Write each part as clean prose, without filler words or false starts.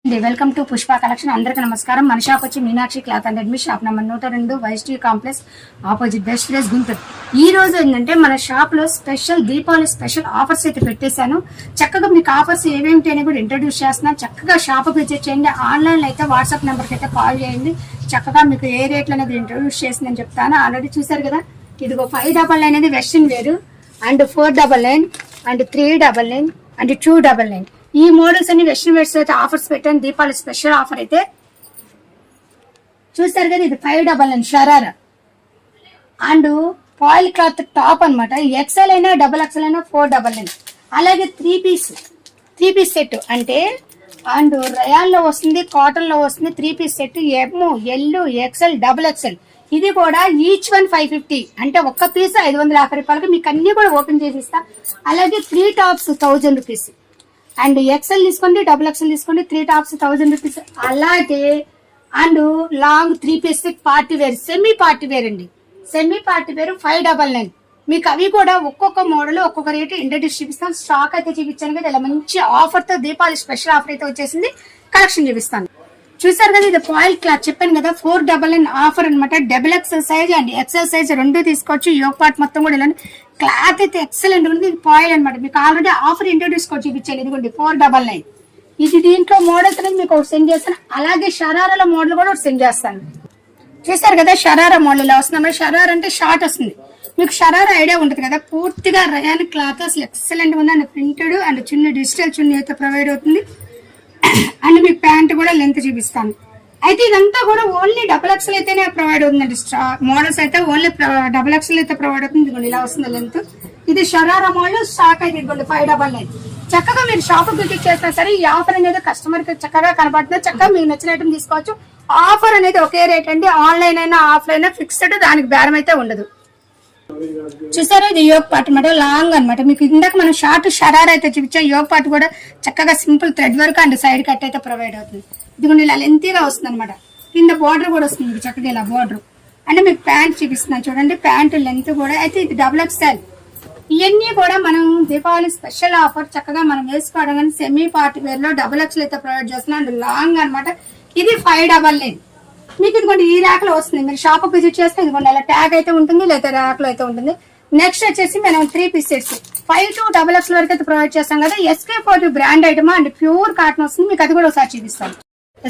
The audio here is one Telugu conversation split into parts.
Welcome to Pushpa collection. అందరికీ నమస్కారం. మన షాప్ వచ్చి Meenakshi cloth and readymade, shop number 102, YST complex opposite best place Guntur. ఈ రోజు ఏంటంటే మన షాప్ లో స్పెషల్ దీపావళి స్పెషల్ ఆఫర్స్ అయితే పెట్టేశాను. చక్కగా మీకు ఆఫర్స్ ఏమేమిటి అని కూడా ఇంట్రడ్యూస్ చేస్తున్నాను. చక్కగా షాప్ విజిట్ చేయండి. ఆన్లైన్ అయితే వాట్సాప్ నెంబర్ కి అయితే కాల్ చేయండి. చక్కగా మీకు ఏ రేట్లు అనేది ఇంట్రడ్యూస్ చేసిందని చెప్తాను. ఆల్రెడీ చూసారు కదా, ఇదిగో 599 అనేది వెస్ట్రన్ వేరు, అండ్ 499 అండ్ 399 అండ్ 299. ఈ మోడల్స్ అన్ని వెస్ట్రన్ వేర్స్ అయితే ఆఫర్స్ పెట్టాను. దీపావళి స్పెషల్ ఆఫర్ అయితే చూస్తారు కదా, ఇది 599 sharara and foil cloth top అనమాట. ఎక్సెల్ అయినా డబుల్ ఎక్సెల్ అయినా 499. అలాగే త్రీ పీస్ సెట్ అంటే అండ్ రయాన్ లో వస్తుంది, కాటన్ లో వస్తుంది. 3 పీస్ సెట్ ఎమ్, ఎల్, ఎక్సెల్, డబుల్ ఎక్సెల్. ఇది కూడా ఈచ్ వన్ 550 అంటే ఒక్క పీస్ 550 రూపాయలకి మీకు అన్ని కూడా ఓపెన్ చేసి ఇస్తా. అలాగే 3 టాప్స్ 1000 రూపీస్ అండ్ ఎక్సెల్ తీసుకోండి, డబుల్ ఎక్సెల్ తీసుకోండి. 3 టాప్స్ 1000 రూపీస్. అలాగే and long 3 piece party wear, semi party wear అండి. Semi party wear 599. మీకు అవి కూడా ఒక్కొక్క మోడల్ ఒక్కొక్క రేటు ఇంట్రడ్యూస్ చూపిస్తాను. స్టాక్ అయితే చూపించాను కదా, ఇలా మంచి ఆఫర్ తో దీపావళి స్పెషల్ ఆఫర్ అయితే వచ్చేసింది. కలెక్షన్ చూపిస్తాను. చూసారు కదా, ఇది ఫాయిల్ క్లాత్ చెప్పాను కదా, 499 ఆఫర్ అనమాట. Double XL size and XL size రెండు తీసుకోవచ్చు. యోగ్ పార్ట్ మొత్తం కూడా ఇలా క్లాత్ అయితే ఎక్సలెంట్ ఉంది. ఇది ఫాయిల్ అనమాట. మీకు ఆల్రెడీ ఆఫర్ ఇంట్రడ్యూస్ కూడా చూపించాను. ఇదిగోండి 499. ఇది దీంట్లో మోడల్స్ అనేది మీకు ఒకటి సెండ్ చేస్తాను. అలాగే షరారాల మోడల్ కూడా ఒకటి సెండ్ చేస్తాను. చూసారు కదా, షరారా మోడల్ ఇలా వస్తుంది. షరారా అంటే షార్ట్ వస్తుంది. మీకు షరారా ఐడియా ఉంటుంది కదా, పూర్తిగా రయాన్ క్లాత్ అసలు ఎక్సలెంట్ ఉంది. అండ్ ప్రింటెడ్ అండ్ చున్నీ డిజిటల్ చున్నీ అయితే ప్రొవైడ్ అవుతుంది. అండ్ మీకు ప్యాంట్ కూడా లెంత్ చూపిస్తాను. అయితే ఇదంతా కూడా ఓన్లీ డబుల్ ఎక్సెల్ అయితేనే ప్రొవైడ్ అవుతుందండి. మోడల్స్ అయితే ఓన్లీ డబుల్ ఎక్సెల్ అయితే ప్రొవైడ్ అవుతుంది. ఇదిగోండి ఇలా వస్తుంది లెంత్. ఇది షరారా మోడల్. స్టాక్ అయితే ఇదిగోండి 599. చక్కగా మీరు షాప్ విజిట్ చేసినా సరే ఈ ఆఫర్ అనేది కస్టమర్ కి చక్కగా కనబడుతుంది. చక్కగా మీకు నచ్చిన ఐటమ్ తీసుకోవచ్చు. ఆఫర్ అనేది ఒకే రేట్ అండి. ఆన్లైన్ అయినా ఆఫ్లైన్ ఫిక్స్డ్, దానికి బేరం అయితే ఉండదు. చూసారా, ఇది యోగ్ పార్ట్ అనమాట, లాంగ్ అనమాట. మీకు ఇందాక మనం షార్ట్ షరారా అయితే చూపించాం. యోగ్ పార్ట్ కూడా చక్కగా simple thread work and side cut అయితే ప్రొవైడ్ అవుతుంది. ఇదిగోండి ఇలా లెంతీగా వస్తుంది అనమాట. కింద బార్డర్ కూడా వస్తుంది చక్కగా ఇలా బార్డర్. అంటే మీకు ప్యాంట్ చూపిస్తున్నాను చూడండి, ప్యాంట్ లెంత్ కూడా. అయితే ఇది డబుల్ ఎక్స్ఎల్. ఇవన్నీ కూడా మనం దీపావళి స్పెషల్ ఆఫర్ చక్కగా మనం వేసుకోవడం. కానీ సెమీ పార్టీ వేర్ లో డబుల్ ఎక్స్ఎల్ అయితే ప్రొవైడ్ చేస్తున్నాం. అండ్ లాంగ్ అనమాట. ఇది 599. మీకు ఇదిగోండి ఈ ర్యాక్ లో వస్తుంది. మీరు షాప్ విజిట్ చేస్తే ఇదిగోండి అలా ట్యాగ్ అయితే ఉంటుంది, లేదా ర్యాక్ లో అయితే ఉంటుంది. నెక్స్ట్ వచ్చేసి మనం 3 piece sets 5 to double X వరకు అయితే ప్రొవైడ్ చేస్తాం కదా. SK4U brand item and pure cotton వస్తుంది. మీకు అది కూడా ఒకసారి చూపిస్తాను.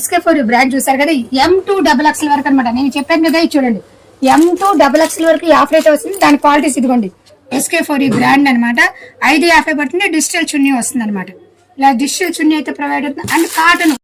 SK4U బ్రాండ్ చూసారు కదా, M2 డబుల్ ఎక్స్ వరకు అనమాట. నేను చెప్పాను కదా, ఇది చూడండి M2 డబుల్ ఎక్స్ వరకు ఈ ఆఫర్ అయితే వస్తుంది. దాని క్వాలిటీస్ ఇదిగోండి SK4U బ్రాండ్ అనమాట. 550 పడుతుంది. డిజిటల్ చున్నీ వస్తుంది అనమాట. ఇలా డిజిటల్ చున్నీ అయితే ప్రొవైడ్ అవుతుంది. And cotton